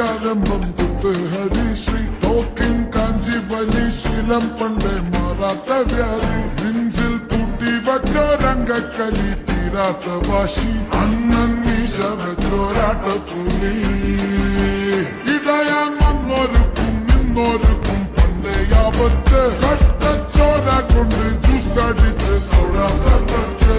വിദ്യാരംഭം കുത്ത് ഹരിശ്രീ തോക്കിൻ കാഞ്ചി വലി ശീലം പണ്ടേ മാറാത്ത വ്യാധി നെഞ്ചിൽ പൂട്ടി വച്ചോരംഗക്കലി തീരാത്ത വാശി അണ്ണൻ മീശ വെച്ചോരാട്ട പുലി ഇടയാൻ വന്നോരുക്കും നിന്നോരുക്കും പണ്ടേ ആപത്ത് കട്ടച്ചോര കൊണ്ട് ജ്യൂസ് അടിച്ച് സോഡ സർബത്ത്